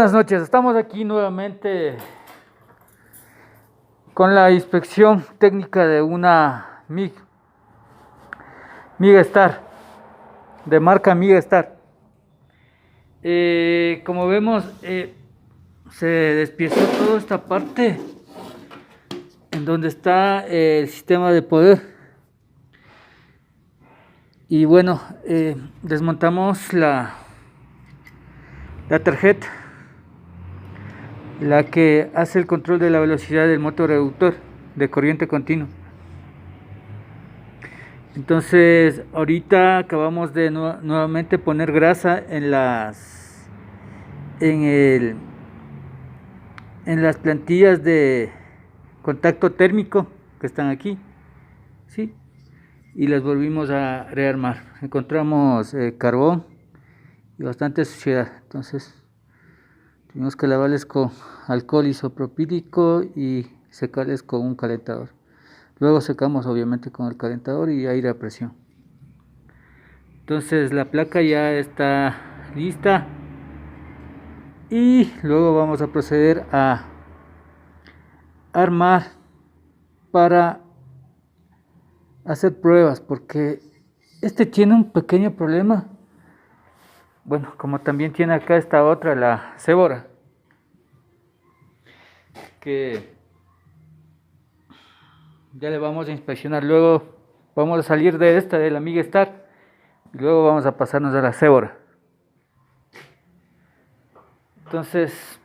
Buenas noches, estamos aquí nuevamente con la inspección técnica de una Migastar, de marca Migastar. Como vemos, se despiezó toda esta parte en donde está el sistema de poder. Y bueno, desmontamos la tarjeta, la que hace el control de la velocidad del motor reductor de corriente continua. Entonces ahorita acabamos de nuevamente poner grasa en las plantillas de contacto térmico que están aquí, ¿sí? Y las volvimos a rearmar. Encontramos carbón y bastante suciedad, entonces tuvimos que lavarles con alcohol isopropílico y secarles con un calentador. Luego secamos obviamente con el calentador y aire a presión. Entonces la placa ya está lista y luego vamos a proceder a armar para hacer pruebas, porque este tiene un pequeño problema. Bueno, como también tiene acá esta otra, la cébora, que ya le vamos a inspeccionar. Luego vamos a salir de esta, de la Migastar, y luego vamos a pasarnos a la cébora. Entonces,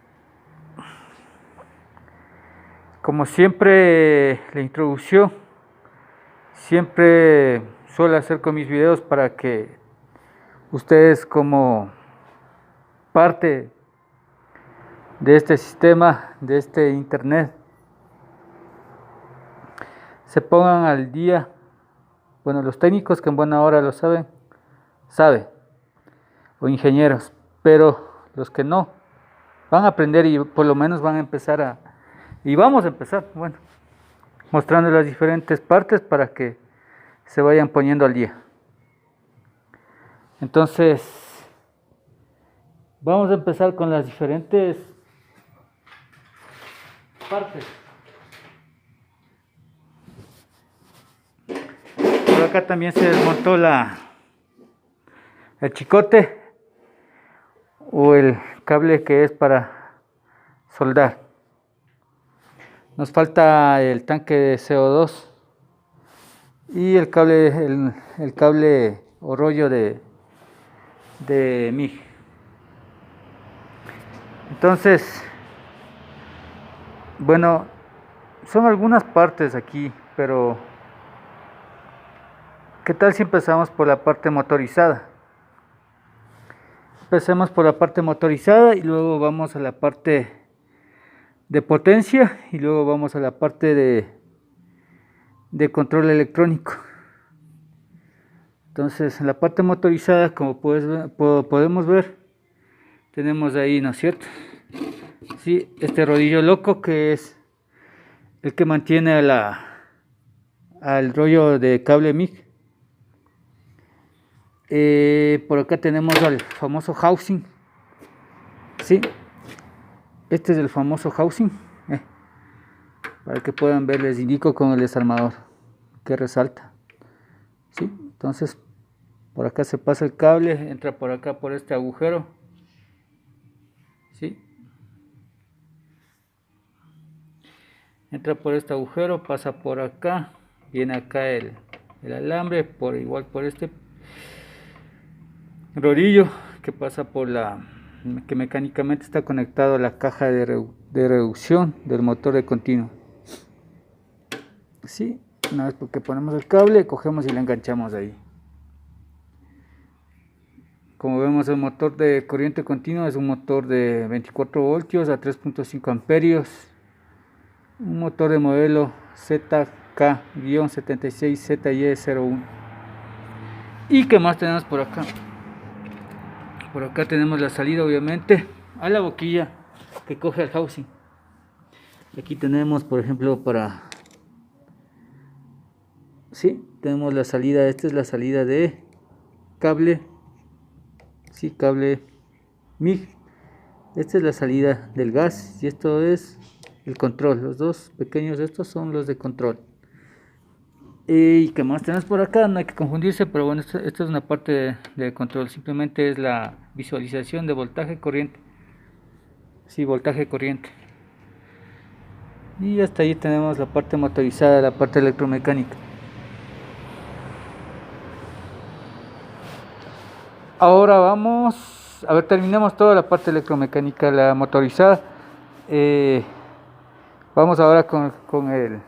como siempre, la introducción siempre suelo hacer con mis videos para que ustedes, como parte de este sistema, de este internet, se pongan al día. Bueno, los técnicos que en buena hora lo saben, o ingenieros, pero los que no, van a aprender y por lo menos van a empezar y vamos a empezar, bueno, mostrando las diferentes partes para que se vayan poniendo al día. Entonces, vamos a empezar con las diferentes partes. Por acá también se desmontó el chicote o el cable que es para soldar. Nos falta el tanque de CO2 y el cable o rollo de MIG. Entonces, bueno, son algunas partes aquí, pero ¿qué tal si empezamos por la parte motorizada? Empecemos por la parte motorizada y luego vamos a la parte de potencia y luego vamos a la parte de control electrónico. Entonces, en la parte motorizada, como podemos ver, tenemos ahí, ¿no es cierto? Sí, este rodillo loco, que es el que mantiene al rollo de cable MIG. Por acá tenemos al famoso housing. Sí, este es el famoso housing. Para que puedan ver, les indico con el desarmador que resalta. Sí, entonces por acá se pasa el cable, entra por acá por este agujero. Sí, entra por este agujero, pasa por acá, viene acá el alambre, igual por este rodillo que pasa por que mecánicamente está conectado a la caja de reducción del motor de continuo. Sí, una vez porque ponemos el cable, cogemos y lo enganchamos ahí. Como vemos, el motor de corriente continua es un motor de 24 voltios a 3.5 amperios, un motor de modelo ZK-76ZY01. ¿Y qué más tenemos por acá? Por acá tenemos la salida, obviamente, a la boquilla que coge el housing. Aquí tenemos, por ejemplo, tenemos la salida. Esta es la salida de cable, cable MIG Esta es la salida del gas y esto es el control. Los dos pequeños estos son los de control. ¿Y qué más tenemos por acá? No hay que confundirse, pero bueno, esto es una parte de control. Simplemente es la visualización de voltaje corriente. Sí, voltaje corriente. Y hasta ahí tenemos la parte motorizada, la parte electromecánica. Ahora vamos, a ver, terminamos toda la parte electromecánica, la motorizada. Vamos ahora con el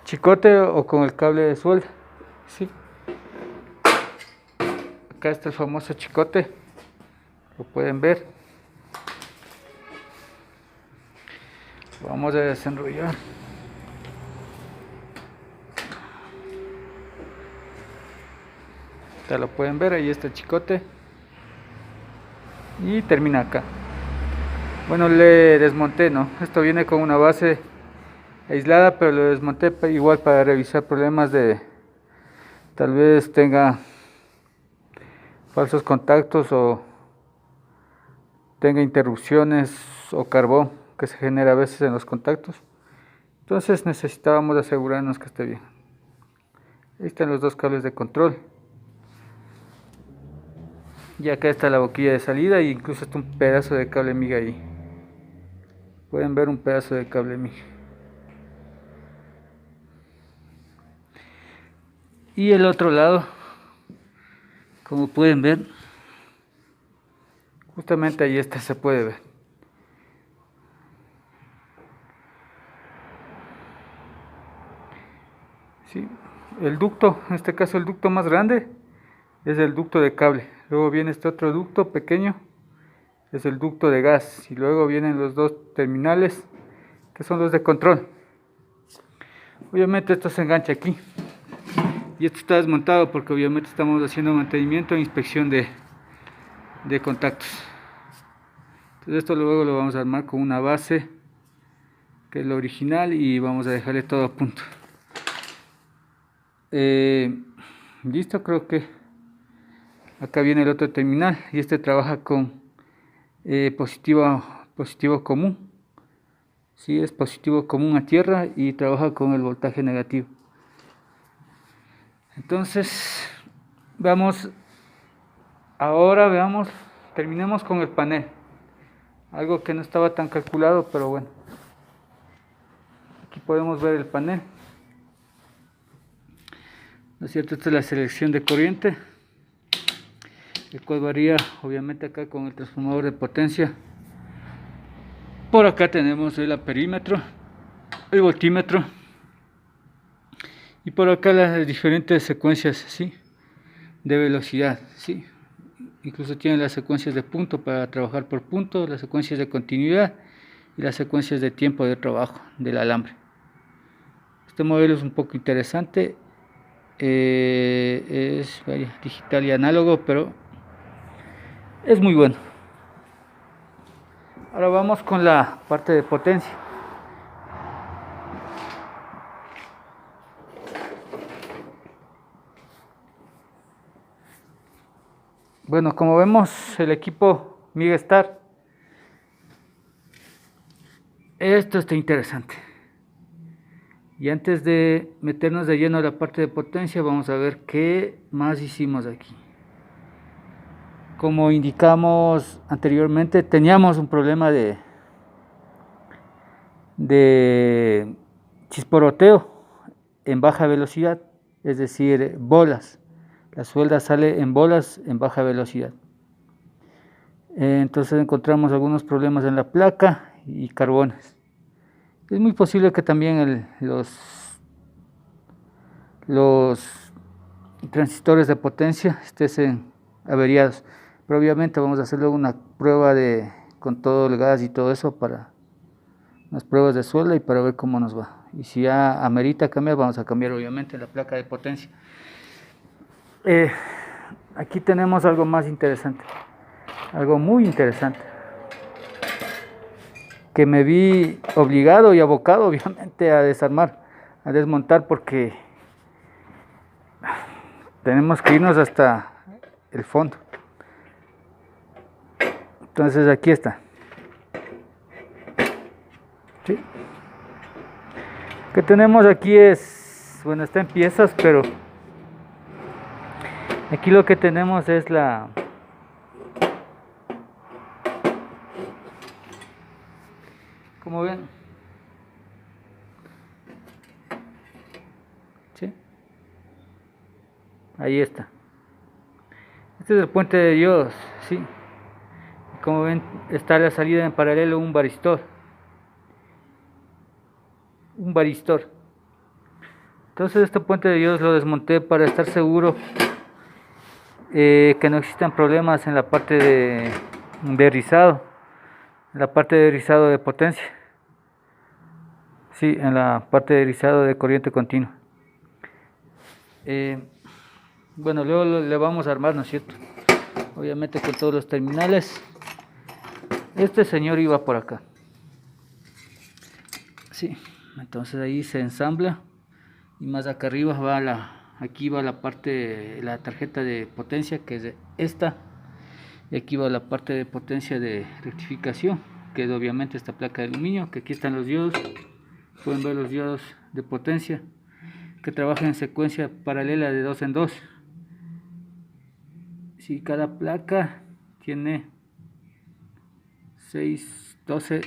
chicote o con el cable de suelda. Sí. Acá está el famoso chicote, lo pueden ver. Vamos a desenrollar. Ya lo pueden ver, ahí está el chicote. Y termina acá. Bueno, le desmonté, ¿no? Esto viene con una base aislada, pero lo desmonté igual para revisar problemas de tal vez tenga falsos contactos o tenga interrupciones o carbón que se genera a veces en los contactos. Entonces necesitábamos asegurarnos que esté bien. Ahí están los dos cables de control. Y acá está la boquilla de salida y incluso está un pedazo de cable miga ahí. Pueden ver un pedazo de cable miga. Y el otro lado, como pueden ver, justamente ahí está, se puede ver. Sí, el ducto, en este caso el ducto más grande, es el ducto de cable. Luego viene este otro ducto pequeño, es el ducto de gas. Y luego vienen los dos terminales, que son los de control. Obviamente esto se engancha aquí. Y esto está desmontado porque obviamente estamos haciendo mantenimiento e inspección de contactos. Entonces esto luego lo vamos a armar con una base, que es lo original, y vamos a dejarle todo a punto. Listo, creo que acá viene el otro terminal y este trabaja con positivo común. Sí, es positivo común a tierra y trabaja con el voltaje negativo. Entonces veamos, terminemos con el panel, algo que no estaba tan calculado, pero bueno, aquí podemos ver el panel, ¿no es cierto? Esta es la selección de corriente, el cual varía obviamente acá con el transformador de potencia. Por acá tenemos el amperímetro, el voltímetro, y por acá las diferentes secuencias, ¿sí?, de velocidad, ¿sí? Incluso tiene las secuencias de punto para trabajar por punto, las secuencias de continuidad y las secuencias de tiempo de trabajo del alambre. Este modelo es un poco interesante, es digital y análogo, pero es muy bueno. Ahora vamos con la parte de potencia. Bueno, como vemos, el equipo Migastar, esto está interesante. Y antes de meternos de lleno a la parte de potencia, vamos a ver qué más hicimos aquí. Como indicamos anteriormente, teníamos un problema de chisporroteo en baja velocidad, es decir, bolas. La suelda sale en bolas en baja velocidad. Entonces encontramos algunos problemas en la placa y carbones. Es muy posible que también los transistores de potencia estén averiados, pero obviamente vamos a hacer luego una prueba con todo el gas y todo eso, para unas pruebas de suelda y para ver cómo nos va. Y si ya amerita cambiar, vamos a cambiar obviamente la placa de potencia. Aquí tenemos algo más interesante, algo muy interesante, que me vi obligado y abocado obviamente a desarmar, a desmontar, porque tenemos que irnos hasta el fondo. Entonces aquí está. que tenemos aquí es, bueno, está en piezas, pero aquí lo que tenemos es como ven, ¿sí? Ahí está. Este es el puente de diodos, ¿sí? Como ven, está la salida en paralelo un varistor. Entonces este puente de diodos lo desmonté para estar seguro que no existan problemas en la parte de rizado, en la parte de rizado de potencia, sí, en la parte de rizado de corriente continua. Bueno, luego le vamos a armar, ¿no es cierto? Obviamente con todos los terminales. Este señor iba por acá, sí, entonces ahí se ensambla y más acá arriba aquí va la parte, la tarjeta de potencia, que es esta, y aquí va la parte de potencia de rectificación, que es obviamente esta placa de aluminio, que aquí están los diodos, pueden ver los diodos de potencia que trabajan en secuencia paralela de 2 en 2. Si cada placa tiene 12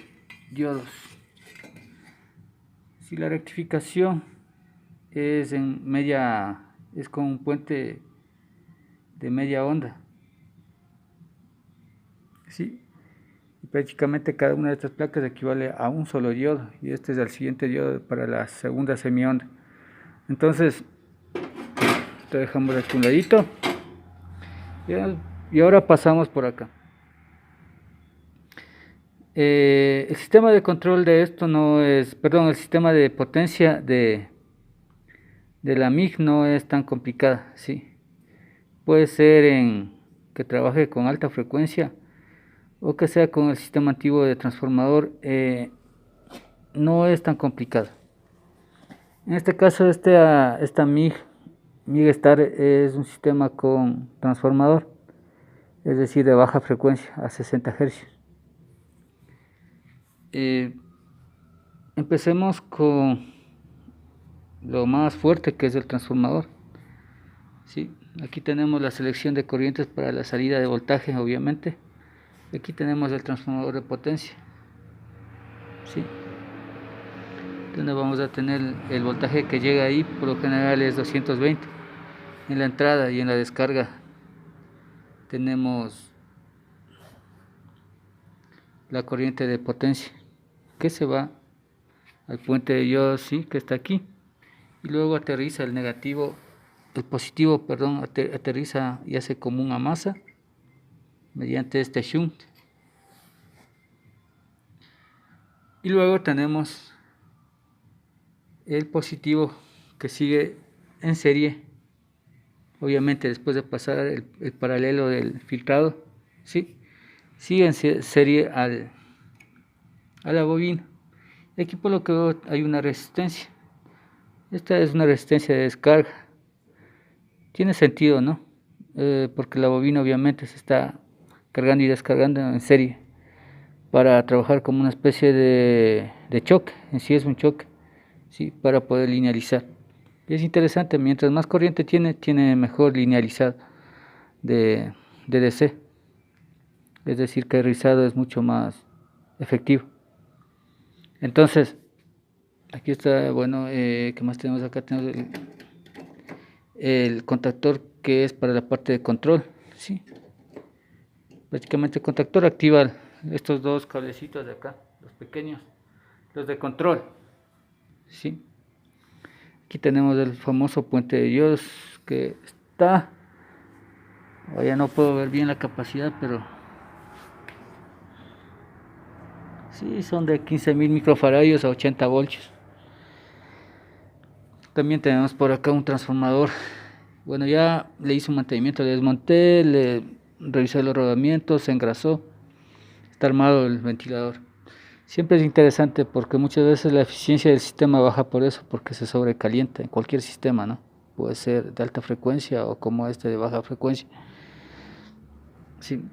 diodos. Si la rectificación es es con un puente de media onda, ¿sí? Y prácticamente cada una de estas placas equivale a un solo diodo, y este es el siguiente diodo para la segunda semionda. Entonces, esto dejamos aquí un ladito, y ahora pasamos por acá. El sistema de control de esto no es, perdón, el sistema de potencia de la MIG no es tan complicada, ¿sí? Puede ser que trabaje con alta frecuencia o que sea con el sistema antiguo de transformador, no es tan complicado. En este caso, esta MIG Star es un sistema con transformador, es decir, de baja frecuencia a 60 Hz. Empecemos con lo más fuerte, que es el transformador. ¿Sí? Aquí tenemos la selección de corrientes para la salida de voltaje, obviamente. Aquí tenemos el transformador de potencia. ¿Sí? Donde vamos a tener el voltaje que llega ahí, por lo general es 220. En la entrada y en la descarga tenemos la corriente de potencia que se va al puente de diodos, ¿sí? Que está aquí, y luego aterriza el positivo, perdón, aterriza y hace como una masa mediante este shunt. Y luego tenemos el positivo que sigue en serie, obviamente después de pasar el paralelo del filtrado, ¿sí? Sigue en serie a la bobina. Y aquí por lo que veo hay una resistencia. Esta es una resistencia de descarga. Tiene sentido, ¿no? Porque la bobina obviamente se está cargando y descargando en serie para trabajar como una especie de choque. En sí es un choque, ¿sí? Para poder linealizar. Y es interesante, mientras más corriente tiene mejor linealizado de DC. Es decir, que el rizado es mucho más efectivo. Entonces, aquí está, bueno, ¿qué más tenemos acá? Tenemos el contactor, que es para la parte de control, ¿sí? Prácticamente el contactor activa estos dos cablecitos de acá, los pequeños, los de control, ¿sí? Aquí tenemos el famoso puente de diodos que está, ya no puedo ver bien la capacidad, pero sí, son de 15.000 microfaradios a 80 voltios. También tenemos por acá un transformador. Bueno, ya le hice un mantenimiento, le desmonté, le revisé los rodamientos, se engrasó, está armado el ventilador. Siempre es interesante porque muchas veces la eficiencia del sistema baja por eso, porque se sobrecalienta en cualquier sistema, ¿no? Puede ser de alta frecuencia o como este de baja frecuencia. Sí.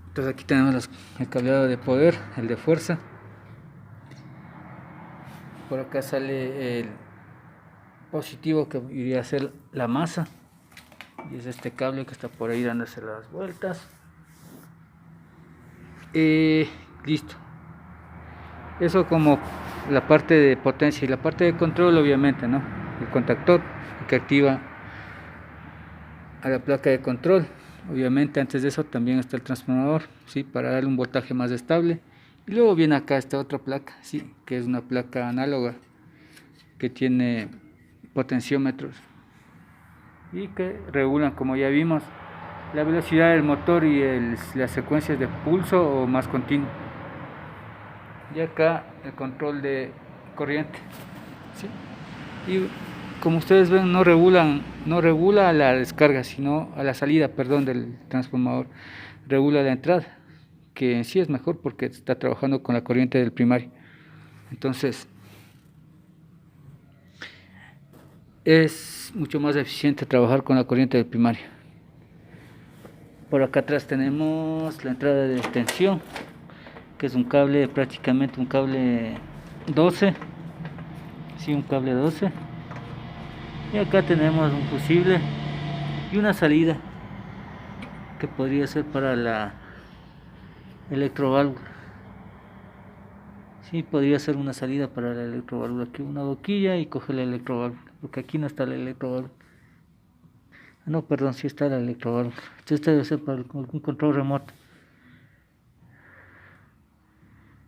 Entonces aquí tenemos el cableado de poder, el de fuerza. Por acá sale el positivo que iría a ser la masa. Y es este cable que está por ahí dándose las vueltas. Listo. Eso como la parte de potencia, y la parte de control obviamente, ¿no? El contactor que activa a la placa de control. Obviamente antes de eso también está el transformador, ¿sí? Para darle un voltaje más estable. Y luego viene acá esta otra placa, ¿sí? Que es una placa análoga que tiene potenciómetros y que regulan, como ya vimos, la velocidad del motor y las secuencias de pulso o más continuo. Y acá el control de corriente, ¿sí? Y como ustedes ven, no regula la descarga, sino a la salida, perdón, del transformador. Regula la entrada, que en sí es mejor porque está trabajando con la corriente del primario. Entonces es mucho más eficiente trabajar con la corriente del primario. Por acá atrás tenemos la entrada de extensión, que es un cable, prácticamente un cable 12, sí, un cable 12. Y acá tenemos un fusible y una salida que podría ser para la electroválvula. Sí, podría ser una salida para la electroválvula. Aquí una boquilla y coge la electroválvula, porque aquí no está la electroválvula. No, perdón, sí está la electroválvula. Este debe ser para algún control remoto.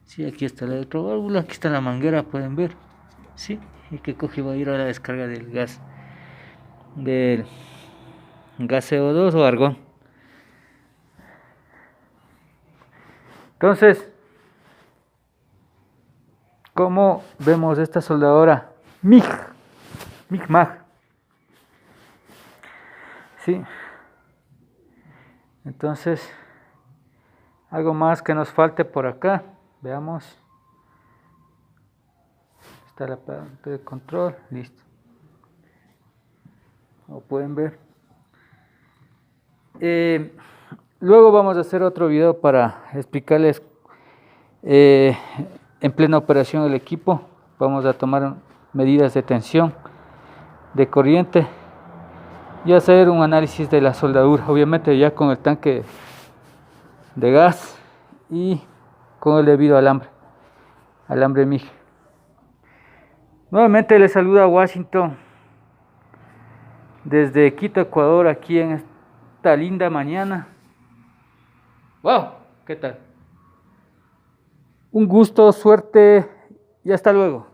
Sí, aquí está la electroválvula, aquí está la manguera, pueden ver. Sí, y que coge y va a ir a la descarga del gas CO2 o argón. Entonces, ¿cómo vemos esta soldadora MIG-MAG? Sí. Entonces, algo más que nos falte por acá. Veamos. Está la parte de control, listo. Como pueden ver. Luego vamos a hacer otro video para explicarles en plena operación el equipo. Vamos a tomar medidas de tensión, de corriente y hacer un análisis de la soldadura, obviamente ya con el tanque de gas y con el debido alambre MIG. Nuevamente les saluda Washington desde Quito, Ecuador, aquí en esta linda mañana. ¡Wow! ¿Qué tal? Un gusto, suerte y hasta luego.